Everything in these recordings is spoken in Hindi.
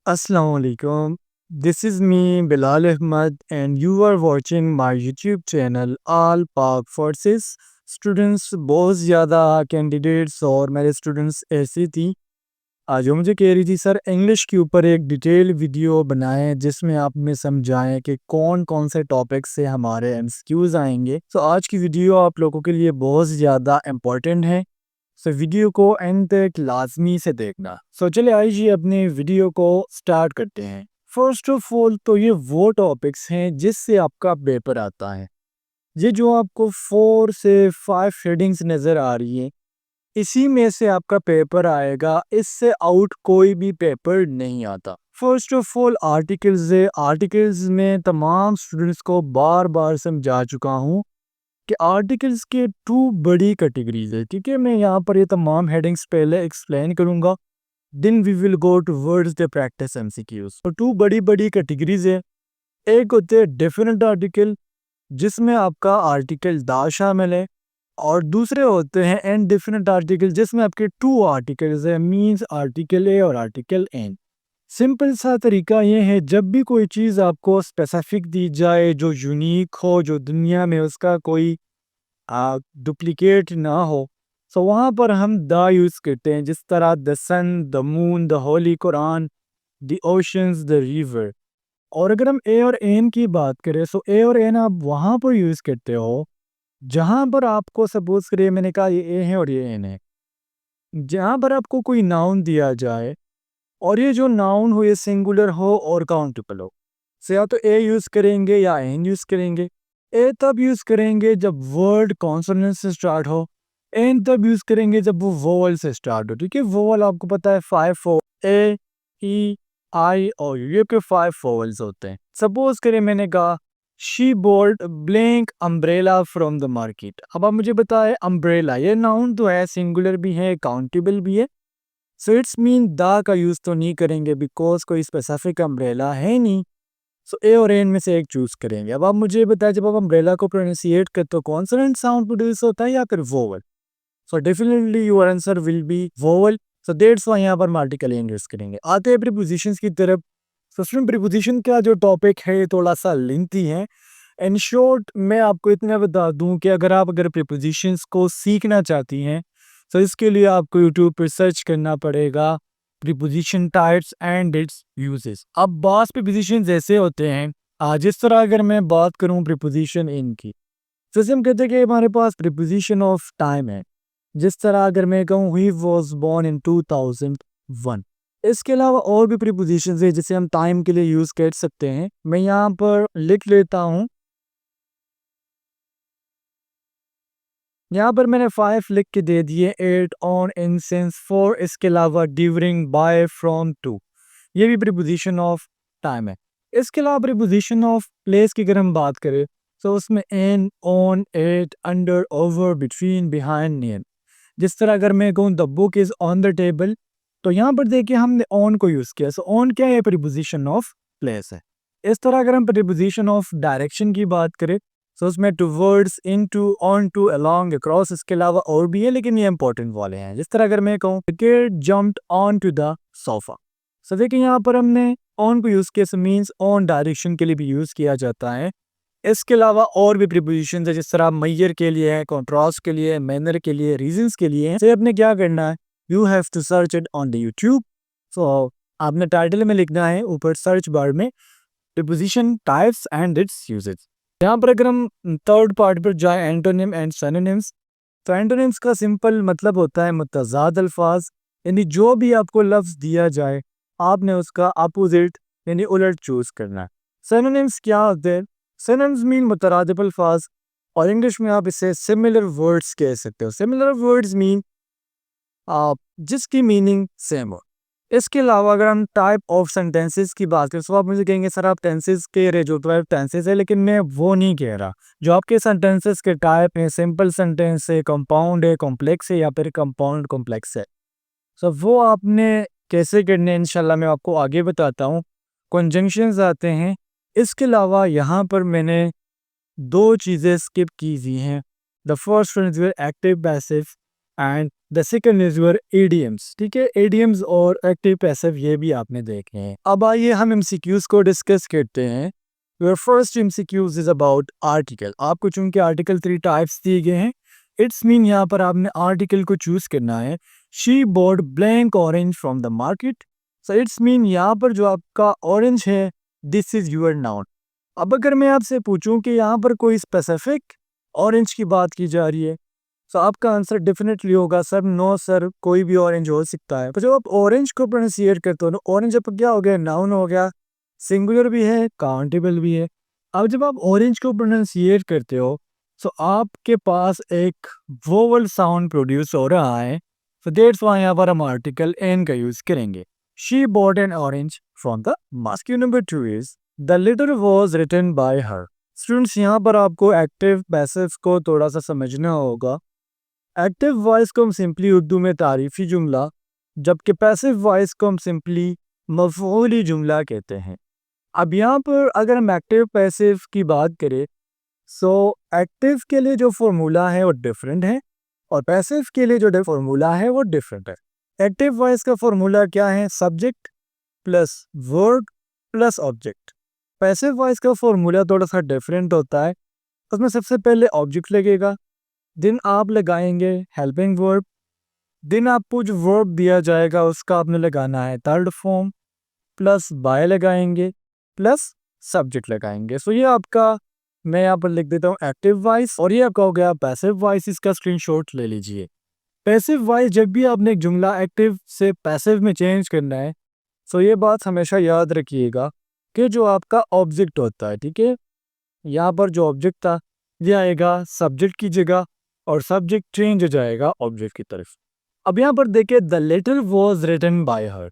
Assalamu alaikum. This is me Bilal Ahmad and you are watching my YouTube channel All Park Forces. Students बहुत ज़्यादा कैंडिडेट्स और मेरे स्टूडेंट्स ऐसी थी आज वो मुझे कह रही थी सर इंग्लिश के ऊपर एक डिटेल वीडियो बनाएं जिसमें आप में समझाएं कि कौन कौन से टॉपिक से हमारे एमसीक्यूज आएंगे। तो आज की वीडियो आप लोगों के लिए बहुत ज़्यादा इम्पोर्टेंट है। सो वीडियो को एंड तक लाजमी से देखना। सो चले आइए अपने वीडियो को स्टार्ट करते हैं। फर्स्ट ऑफ ऑल तो ये वो टॉपिक्स हैं जिससे आपका पेपर आता है। ये जो आपको 4 से 5 हेडिंग्स नज़र आ रही है इसी में से आपका पेपर आएगा, इससे आउट कोई भी पेपर नहीं आता। फर्स्ट ऑफ ऑल आर्टिकल्स है। आर्टिकल्स में तमाम स्टूडेंट्स को बार बार समझा चुका हूँ कि आर्टिकल्स के 2 बड़ी कैटेगरीज है। ठीक है, मैं यहाँ पर ये तमाम हेडिंग्स पहले एक्सप्लेन करूँगा, then we will go towards the practice MCQs. तो 2 बड़ी बड़ी कैटेगरीज है। एक होते हैं डेफिनेट आर्टिकल जिसमें आपका आर्टिकल दा शामिल है, और दूसरे होते हैं इनडेफिनेट आर्टिकल जिसमें आपके 2 आर्टिकल्स है, मींस आर्टिकल ए और आर्टिकल एन। सिंपल सा तरीका ये है, जब भी कोई चीज़ आपको स्पेसिफिक दी जाए जो यूनिक हो, जो दुनिया में उसका कोई डुप्लीकेट ना हो, सो वहाँ पर हम द यूज़ करते हैं। जिस तरह the sun, the moon, the holy Quran, the oceans, the river. और अगर हम ए और एन की बात करें, सो ए और एन आप वहाँ पर यूज़ करते हो जहाँ पर आपको सपोज करिए मैंने कहा ये ए है और ये एन है, जहाँ पर आपको कोई नाउन दिया जाए और ये जो नाउन हो ये सिंगुलर हो और काउंटेबल हो, से या तो ए यूज़ करेंगे या एन यूज़ करेंगे। ए तब यूज़ करेंगे जब वर्ड कॉन्सोनेंट से स्टार्ट हो, एन तब यूज़ करेंगे जब वो वोवल से स्टार्ट हो। ठीक है, वोवल आपको पता है 5 ए, ई, आई और यू के 5 वोवल्स होते हैं। सपोज करें मैंने कहा she bought blank umbrella from the market. अब आप मुझे बताएं अम्ब्रेला ये नाउन तो है, सिंगुलर भी है, काउंटेबल भी है। सो इट्स मीन द का यूज़ तो नहीं करेंगे बिकॉज कोई स्पेसिफिक अम्ब्रेला है नहीं। सो ए और एन में से एक चूज़ करेंगे। अब आप मुझे बताएं जब आप अम्ब्रेला को प्रोनाउंसिएट करते हो कॉन्सोनेंट साउंड प्रोड्यूस होता है या फिर vowel? So definitely your answer will be vowel. So that's why यहाँ पर हम आर्टिकल एन यूज़ करेंगे। आते हैं प्रीपोजिशंस की तरफ। सो प्रीपोजिशन का जो टॉपिक है ये थोड़ा सा लेंथी है। इन शॉर्ट मैं आपको इतना बता दूं कि अगर प्रीपोजिशंस को सीखना चाहती हैं तो इसके लिए आपको यूट्यूब पर सर्च करना पड़ेगा preposition types and its uses. अब बास प्रीपोजिशंस ऐसे होते हैं, जिस तरह अगर मैं बात करूं प्रीपोजिशन इन की, तो जैसे हम कहते हैं कि हमारे पास प्रीपोजिशन ऑफ टाइम है। जिस तरह अगर मैं कहूँ ही वॉज बोर्न इन 2001। इसके अलावा और भी प्रीपोजिशंस है जिसे हम टाइम के लिए यूज़ कर सकते हैं। मैं यहाँ पर लिख लेता हूँ, यहाँ पर मैंने 5 लिख के दे दिए, 8, ऑन, इन, सिंस, फॉर। इसके अलावा ड्यूरिंग, बाय, फ्रॉम, टू, ये भी प्रीपोजिशन ऑफ टाइम है। इसके अलावा प्रीपोजिशन ऑफ प्लेस की अगर हम बात करें तो उसमें in, on, at, under, over, between, behind, near. जिस तरह अगर मैं कहूँ the book is on the table, तो यहाँ पर देखिए हमने ऑन को यूज़ किया। सो ऑन क्या है? प्रीपोजिशन ऑफ प्लेस है। इस तरह अगर हम प्रीपोजिशन ऑफ डायरेक्शन की बात करें तो उसमें towards, into, onto, along, across. इसके अलावा और भी है लेकिन ये इंपॉर्टेंट वाले हैं। जिस तरह अगर मैं कहूँ kid jumped on to the sofa. So देखिए यहाँ पर हमने ऑन को यूज़ किया, सो मीन्स ऑन डायरेक्शन के लिए भी यूज़ किया जाता है। इसके अलावा और भी प्रीपोजिशन है जिस तरह मैयर के लिए है, कॉन्ट्रास्ट के लिए, मैनर के लिए, रीजंस के लिए है। तो आपने क्या करना है, you have to search it on the YouTube. So आपने टाइटल में लिखना है ऊपर सर्च बार में preposition types and its uses. यहाँ पर अगर हम थर्ड पार्ट पर जाए एंटोनिम एंड सिनोनिम्स, तो एंटोनिम्स का सिंपल मतलब होता है मुतज़ाद अल्फाज, यानी जो भी आपको लफ्ज़ दिया जाए आपने उसका अपोजिट यानी उलट चूज़ करना है। सिनोनिम्स क्या होते हैं? सिनोनिम्स मीन मुतरादिफ अल्फाज, और इंग्लिश में आप इसे सिमिलर वर्ड्स कह सकते हो। सिमिलर वर्ड्स मीन जिसकी मीनिंग सेम हो। इसके अलावा अगर हम टाइप ऑफ सेंटेंसेस की बात करें तो आप मुझे कहेंगे सर आप टेंसेस कह रहे जो 12 टेंसेस है, लेकिन मैं वो नहीं कह रहा। जो आपके सेंटेंसेस के टाइप हैं, सिंपल सेंटेंस है, कंपाउंड है, कॉम्प्लेक्स है, या फिर कंपाउंड कॉम्प्लेक्स है, सो वो आपने कैसे करने हैं इंशाल्लाह मैं आपको आगे बताता हूँ। कंजंक्शंस आते हैं। इसके अलावा यहाँ पर मैंने 2 चीज़ें स्किप की हुई हैं। The first one is active passive, and the second is your idioms. ठीक है, एडीएम्स और एक्टिव पैसिव ये भी आपने देखे हैं। अब आइए हम एमसीक्यूज को डिस्कस करते हैं। Your first MCQs is about article. आपको चूंकि आर्टिकल 3 टाइप्स दिए गए हैं, इट्स मीन यहाँ पर आपने आर्टिकल को चूज करना है। She bought blank orange from the market. So it's mean यहाँ पर जो आपका ऑरेंज है, दिस इज यूर नाउन। अब अगर मैं आपसे पूछूं कि यहाँ पर कोई स्पेसिफिक ऑरेंज की बात की जा रही है, तो आपका आंसर डेफिनेटली होगा सर नो सर, कोई भी ऑरेंज हो सकता है। तो जब आप ऑरेंज को प्रोनाउंसिएट करते हो ना, ऑरेंज अब क्या हो गया, नाउन हो गया, सिंगुलर भी है, काउंटेबल भी है। अब जब आप ऑरेंज को प्रोनाउंसिएट करते हो, तो आपके पास एक वोवल साउंड प्रोड्यूस हो रहा है। तो दैट्स व्हाई यहाँ पर हम आर्टिकल एन का यूज करेंगे। She bought an orange from the mask. Number 2 is the letter was written by her. Students, यहाँ पर आपको एक्टिव पैसिव को थोड़ा सा समझना होगा। एक्टिव वॉइस को हम सिंपली उर्दू में तारीफी जुमला, जबकि पैसिव वॉइस को हम सिंपली मफ़ऊली जुमला कहते हैं। अब यहाँ पर अगर हम एक्टिव पैसिव की बात करें, सो एक्टिव के लिए जो फॉर्मूला है वो डिफरेंट है और पैसिव के लिए जो फॉर्मूला है वो डिफरेंट है। एक्टिव वॉइस का फॉर्मूला क्या है, subject plus verb plus object. Passive voice का फॉर्मूला थोड़ा सा डिफरेंट होता है। उसमें सबसे पहले ऑब्जेक्ट लगेगा, दिन आप लगाएंगे हेल्पिंग वर्ब, दिन आपको जो वर्ब दिया जाएगा उसका आपने लगाना है थर्ड फॉर्म, प्लस बाय लगाएंगे प्लस सब्जेक्ट लगाएंगे। सो ये आपका, मैं यहाँ पर लिख देता हूँ एक्टिव वॉइस और ये आपका हो गया पैसिव वॉइस। इसका स्क्रीनशॉट ले लीजिए। पैसिव वॉइस, जब भी आपने एक जुमला एक्टिव से पैसिव में चेंज करना है, सो ये बात हमेशा याद रखिएगा कि जो आपका ऑब्जेक्ट होता है, ठीक है, यहाँ पर जो ऑब्जेक्ट था ये आएगा सब्जेक्ट की जगह और सब्जेक्ट चेंज हो जाएगा ऑब्जेक्ट की तरफ। अब यहाँ पर देखिए the letter was written by her.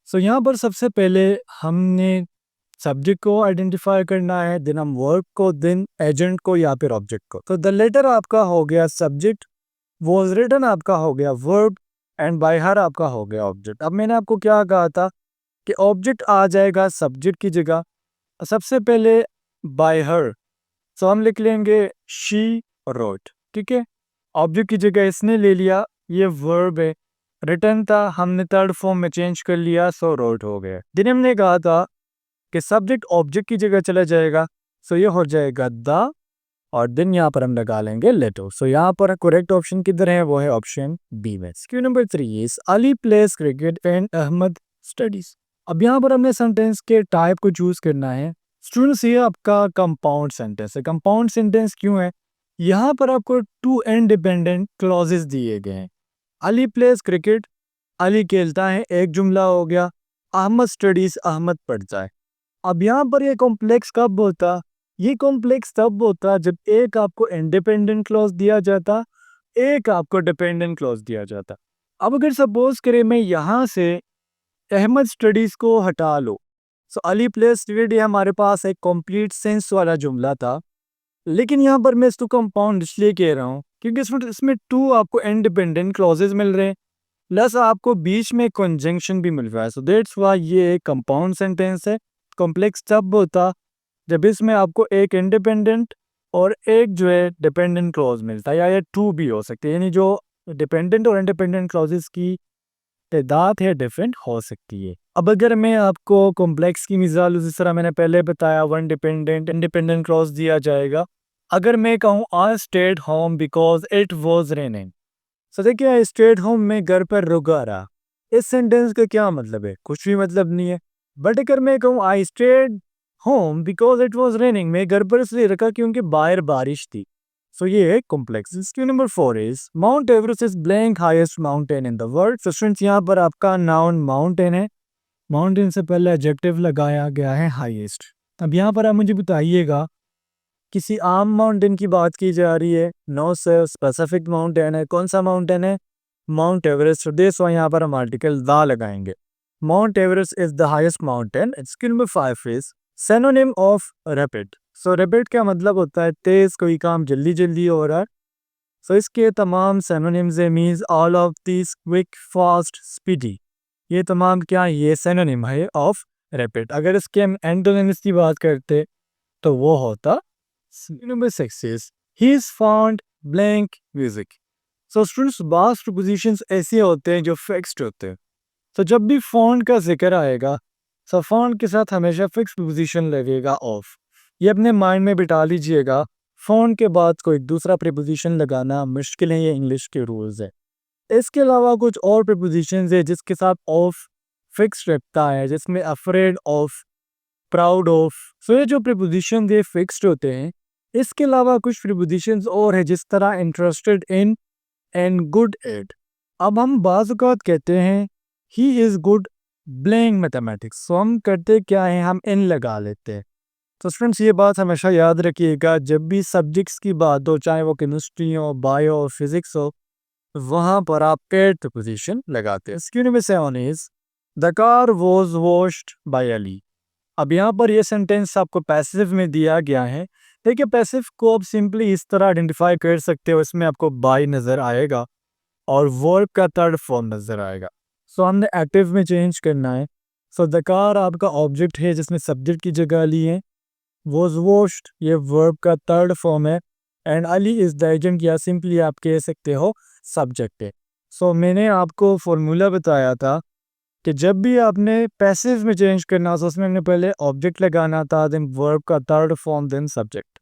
So यहाँ पर सबसे पहले हमने सब्जेक्ट को आइडेंटिफाई करना है, देन हम वर्ब को, देन एजेंट को या फिर ऑब्जेक्ट को। तो द लेटर आपका हो गया सब्जेक्ट, वॉज रिटन आपका हो गया वर्ब एंड बाय हर आपका हो गया ऑब्जेक्ट। अब मैंने आपको क्या कहा था कि ऑब्जेक्ट आ जाएगा सब्जेक्ट की जगह। सबसे पहले बाय हर, सो हम लिख लेंगे शी रोट। ठीक है, ऑब्जेक्ट की जगह इसने ले लिया, ये वर्ब है, रिटर्न था, हमने थर्ड फॉर्म में चेंज कर लिया, सो रोट हो गया। दिन हमने कहा था कि सब्जेक्ट ऑब्जेक्ट की जगह चला जाएगा, सो ये हो जाएगा द, और दिन यहाँ पर हम लगा लेंगे लेटर। सो यहाँ पर करेक्ट ऑप्शन किधर है, वो है ऑप्शन बी में। Question number 3 is Ali plays cricket and Ahmed studies. अब यहाँ पर हमने सेंटेंस के टाइप को चूज करना है। स्टूडेंट्स, ये आपका कंपाउंड सेंटेंस है। कंपाउंड सेंटेंस क्यों है, यहाँ पर आपको टू इंडिपेंडेंट क्लॉजेस दिए गए हैं। अली प्लेस क्रिकेट, अली खेलता है, एक जुमला हो गया। अहमद स्टडीज, अहमद पढ़ता है। अब यहाँ पर ये कॉम्प्लेक्स कब होता, ये कॉम्प्लेक्स तब होता जब एक आपको इंडिपेंडेंट क्लॉज दिया जाता, एक आपको डिपेंडेंट क्लॉज दिया जाता। अब अगर सपोज करें मैं यहाँ से अहमद स्टडीज को हटा लो, सो अली प्लेस क्रिकेट ये हमारे पास एक कंप्लीट सेंस वाला जुमला था। लेकिन यहाँ पर मैं इसको कंपाउंड इसलिए कह रहा हूँ क्योंकि इसमें टू आपको इंडिपेंडेंट क्लॉजेज मिल रहे हैं, प्लस आपको बीच में कंजंक्शन भी मिल रहा है। सो दैट्स व्हाई ये एक कंपाउंड सेंटेंस है। कॉम्प्लेक्स तब होता जब इसमें आपको एक इंडिपेंडेंट और एक जो है डिपेंडेंट क्लॉज मिलता है, या ये टू भी हो सकते हैं, यानी जो डिपेंडेंट और इंडिपेंडेंट क्लॉजेस की तादाद है डिफरेंट हो सकती है। अब अगर मैं आपको कॉम्प्लेक्स की मिसाल जिस तरह मैंने पहले बताया, वन डिपेंडेंट इंडिपेंडेंट क्लॉज दिया जाएगा। अगर मैं कहूँ I stayed home because it was raining, so देखिए आई स्टेड होम में घर पर रुका रहा, इस सेंटेंस का क्या मतलब है, कुछ भी मतलब नहीं है। बट अगर मैं कहूँ I stayed home because it was raining, मैं घर पर इसलिए रखा क्योंकि बाहर बारिश थी। सो ये है complex. Question number 4 is mount Everest is blank highest mountain in the world. So students, यहाँ पर आपका नाउन माउंटेन है, माउंटेन से पहले एडजेक्टिव लगाया गया है हाईएस्ट। अब यहाँ पर आप मुझे बताइएगा किसी आम माउंटेन की बात की जा रही है, नो सर, स्पेसिफिक माउंटेन है। कौन सा माउंटेन है, माउंट एवरेस्ट। देश यहाँ पर हम आर्टिकल द लगाएंगे। Mount Everest is the highest mountain. Question number 5 is synonym of rapid. So rapid का मतलब होता है तेज, कोई काम जल्दी जल्दी हो रहा है। सो इसके तमाम सिनोनिम्स है, means all of this, quick, fast, speedy, ये तमाम क्या, ये सिनोनिम है ऑफ रैपिड। अगर इसके हम एंटोनिम्स की बात करते तो वो होता। Number 6 is he is fond blank music। So students बास प्रीपोजिशंस ऐसे होते हैं जो फिक्स्ड होते हैं। तो जब भी फोन का जिक्र आएगा, सो फोन के साथ हमेशा फिक्स प्रीपोजिशन लगेगा ऑफ। ये अपने माइंड में बिठा लीजिएगा। फोन के बाद कोई दूसरा प्रीपोजिशन लगाना मुश्किल है, ये इंग्लिश के रूल्स है। इसके अलावा कुछ और प्रीपोजिशंस है जिसके साथ ऑफ फिक्स रखता है, जिसमें अफ्रेड ऑफ, प्राउड ऑफ। सो ये जो प्रीपोजिशन ये फिक्स्ड होते हैं। इसके अलावा कुछ प्रीपोजिशंस और है जिस तरह interested in and good at. अब हम बाज़ औक़ात कहते हैं he is good playing mathematics, so हम करते क्या है, हम इन लगा लेते हैं। तो स्टूडेंट्स ये बात हमेशा याद रखिएगा, जब भी सब्जेक्ट्स की बात हो, चाहे वो केमिस्ट्री हो, बायो हो, फिजिक्स हो, वहाँ पर आप एट पोजीशन लगाते हैं। स्क्रीन में 7 is the car was washed bye Ali. अब यहाँ पर ये सेंटेंस आपको पैसिव में दिया गया है। देखिए पैसिव को आप सिंपली इस तरह आइडेंटिफाई कर सकते हो, इसमें आपको बाय नज़र आएगा और वर्ब का थर्ड फॉर्म नज़र आएगा। सो हमने एक्टिव में चेंज करना है। सो द कार आपका ऑब्जेक्ट है जिसमें सब्जेक्ट की जगह ली है। वॉज वॉश्ड ये वर्ब का थर्ड फॉर्म है and Ali is the agent, या सिंपली आप कह सकते हो सब्जेक्ट है। सो मैंने आपको फॉर्मूला बताया था कि जब भी आपने पैसिव में चेंज करना तो उसमें हमने पहले ऑब्जेक्ट लगाना था, देन वर्ब का थर्ड फॉर्म, देन सब्जेक्ट।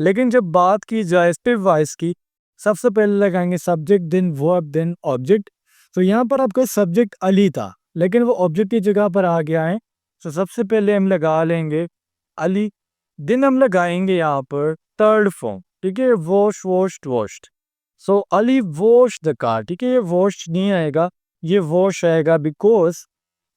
लेकिन जब बात की जाए एक्टिव वॉइस की, सबसे पहले लगाएंगे subject, then verb, then object. तो यहाँ पर आपका सब्जेक्ट अली था लेकिन वो ऑब्जेक्ट की जगह पर आ गया है। तो सबसे पहले हम लगा लेंगे अली, दिन हम लगाएंगे यहाँ पर थर्ड फॉर्म, ठीक है, wash washed washed. So Ali wash the car, ठीक है, ये वॉश नहीं आएगा, ये वॉश आएगा, बिकॉज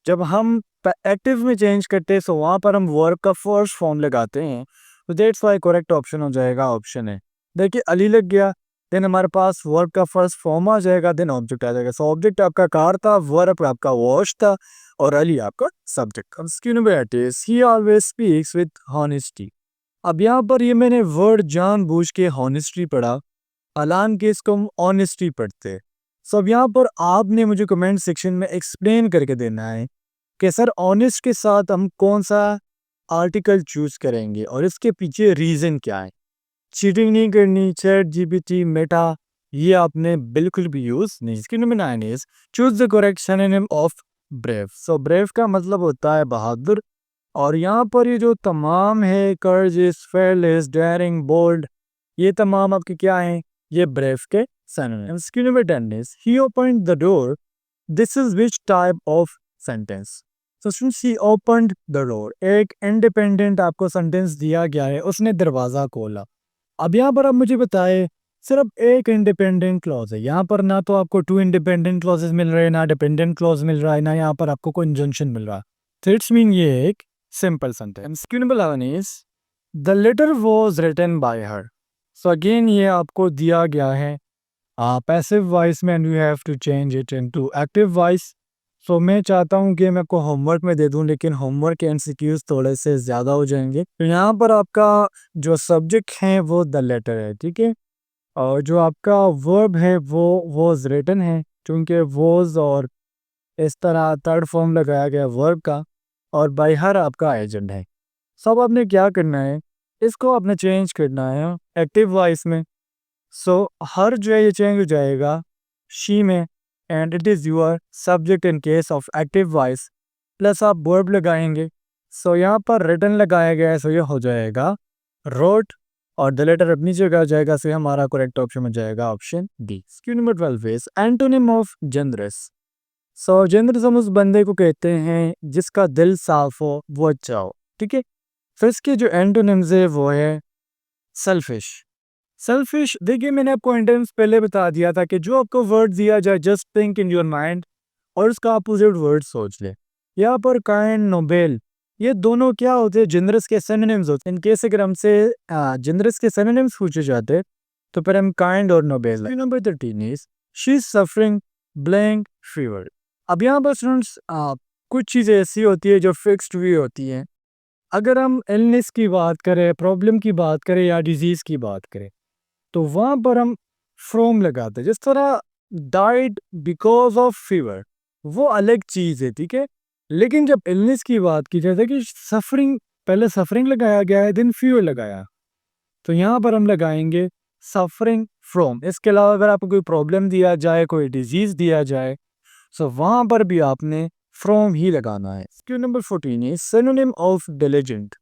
जब हम एक्टिव में चेंज करते हैं तो वहाँ पर हम वर्ब का फर्स्ट फॉर्म लगाते हैं। तो दैट्स वाई करेक्ट ऑप्शन हो जाएगा ऑप्शन है। देखिए अली लग गया, देन हमारे पास वर्ब का फर्स्ट फॉर्म आ जाएगा, देन ऑब्जेक्ट आ जाएगा। सो ऑब्जेक्ट आपका कार था, वर्ब आपका वॉश था और अली आपका सब्जेक्ट। अब इसकी number is he always speaks with honesty. अब यहाँ पर ये मैंने वर्ड जानबूझ के हॉनेस्टी पढ़ा, अलान के इसको हम ऑनेस्टी पढ़ते हैं। सो अब यहाँ पर आपने मुझे कमेंट सेक्शन में एक्सप्लेन करके देना है कि सर ऑनेस्ट के साथ हम कौन सा आर्टिकल चूज करेंगे और इसके पीछे रीजन क्या है। चीटिंग नहीं करनी, चैट जीपीटी, मेटा, ये आपने बिल्कुल भी यूज नहीं। इसकी number 9 is choose the correct synonym of brave. So brave का मतलब होता है बहादुर, और यहाँ पर ये जो तमाम है करेजियस, फेयरलेस, डेयरिंग, बोल्ड, ये तमाम आपके क्या हैं, ये ब्रेव के सिनोनिम्स। इसकी number 10 is he opened the door, this is which type of sentence. तो students he opened the door, एक इंडिपेंडेंट आपको सेंटेंस दिया गया है, उसने दरवाजा खोला। अब यहाँ पर आप मुझे बताए सिर्फ एक इंडिपेंडेंट क्लॉज है, यहाँ पर ना तो आपको टू इंडिपेंडेंट क्लॉजेस मिल रहे हैं, ना डिपेंडेंट क्लॉज मिल रहा है, ना यहाँ पर आपको कोई इंजंक्शन मिल रहा है। तो इट्स मीन ये एक simple sentence. Question number 11 is the letter was written by her. So again ये आपको दिया गया है पैसिव वॉइस में, and you have to change it into active voice. So मैं चाहता हूँ कि मैं आपको होमवर्क में दे दूँ, लेकिन होमवर्क के एमसीक्यूज थोड़े से ज़्यादा हो जाएंगे। तो यहाँ पर आपका जो सब्जेक्ट है वो द लेटर है, ठीक है, और जो आपका वर्ब है वो वॉज रिटन है, क्योंकि वॉज और इस तरह थर्ड फॉर्म लगाया गया वर्ब का, और बाय हर आपका एजेंट है। सब आपने क्या करना है, इसको आपने चेंज करना है एक्टिव वॉइस में। सो हर जो है ये चेंज हो जाएगा शी में, and it is your subject in case of active voice, plus आप वर्ब लगाएंगे। सो यहाँ पर रिटन लगाया गया है, सो ये हो जाएगा रोट, और द लेटर अपनी जगह आ जाएगा। सो हमारा करेक्ट ऑप्शन हो जाएगा option D. Question number 12 is antonym of generous. So generous हम उस बंदे को कहते हैं जिसका दिल साफ हो, वो अच्छा हो, ठीक है। फिर इसके जो एंटोनिम्स है वो है सेल्फिश। सेल्फिश, देखिए मैंने आपको एंटोनिम्स पहले बता दिया था कि जो आपको वर्ड दिया जाए just think in your mind और उसका अपोजिट वर्ड सोच ले। यहाँ पर काइंड, नोबेल, ये दोनों क्या होते हैं, जनरस के सिनोनिम्स होते हैं। इन केस अगर हमसे जनरस के सिनोनिम्स पूछे जाते तो फिर हम काइंड और Nobel. Number 13 is she is suffering blank fever. अब यहाँ पर स्टूडेंट्स कुछ चीज़ें ऐसी होती है जो फिक्स्ड हुई होती हैं। अगर हम इलनेस की बात करें, प्रॉब्लम की बात करें या डिजीज़ की बात करें, तो वहाँ पर हम फ्रॉम लगाते हैं। जिस तरह डाइड बिकॉज ऑफ फीवर, वो अलग चीज़ है, ठीक है। लेकिन जब इलनेस की बात की जाए कि सफरिंग, पहले सफरिंग लगाया गया है, देन फीवर लगाया, तो यहाँ पर हम लगाएंगे सफरिंग फ्रॉम। इसके अलावा अगर आपको कोई प्रॉब्लम दिया जाए, कोई डिजीज़ दिया जाए, सो वहाँ पर भी आपने फ्रॉम ही लगाना है। क्वेश्चन नंबर 14 है synonym of diligent.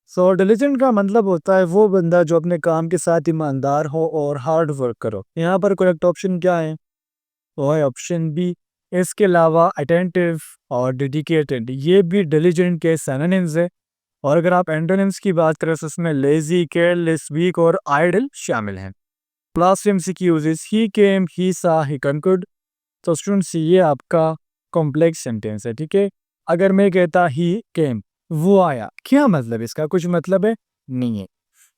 So diligent का मतलब होता है वो बंदा जो अपने काम के साथ ईमानदार हो और हार्ड वर्क करो। यहाँ पर करेक्ट ऑप्शन क्या है? वो है ऑप्शन बी। इसके अलावा अटेंटिव और डेडिकेटेड, ये भी डिलिजेंट के सिनोनिम्स है। और अगर आप एंटोनिम्स की बात करें तो उसमें लेजी, केयरलेस, वीक और आइडल शामिल हैं। लास्ट एमसीक्यूज इज ही केम, ही सा, ही कंक्वर्ड। तो स्टूडेंट्स ये आपका कॉम्प्लेक्स सेंटेंस है, ठीक है। अगर मैं कहता ही केम, वो आया, क्या मतलब इसका? कुछ मतलब है? नहीं है।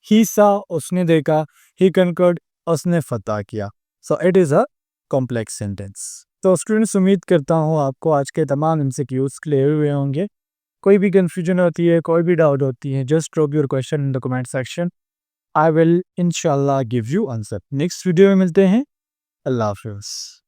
ही सा, उसने देखा। ही कंक्वर्ड, उसने फतह किया। So it is a complex sentence. तो स्टूडेंट्स उम्मीद करता हूँ आपको आज के तमाम एमसीक्यूज क्लियर हुए होंगे। कोई भी कंफ्यूजन होती है, कोई भी डाउट होती है, just drop your question in the comment section. I will इंशाल्लाह give you answer. Next video में मिलते हैं। अल्लाह हाफिज़।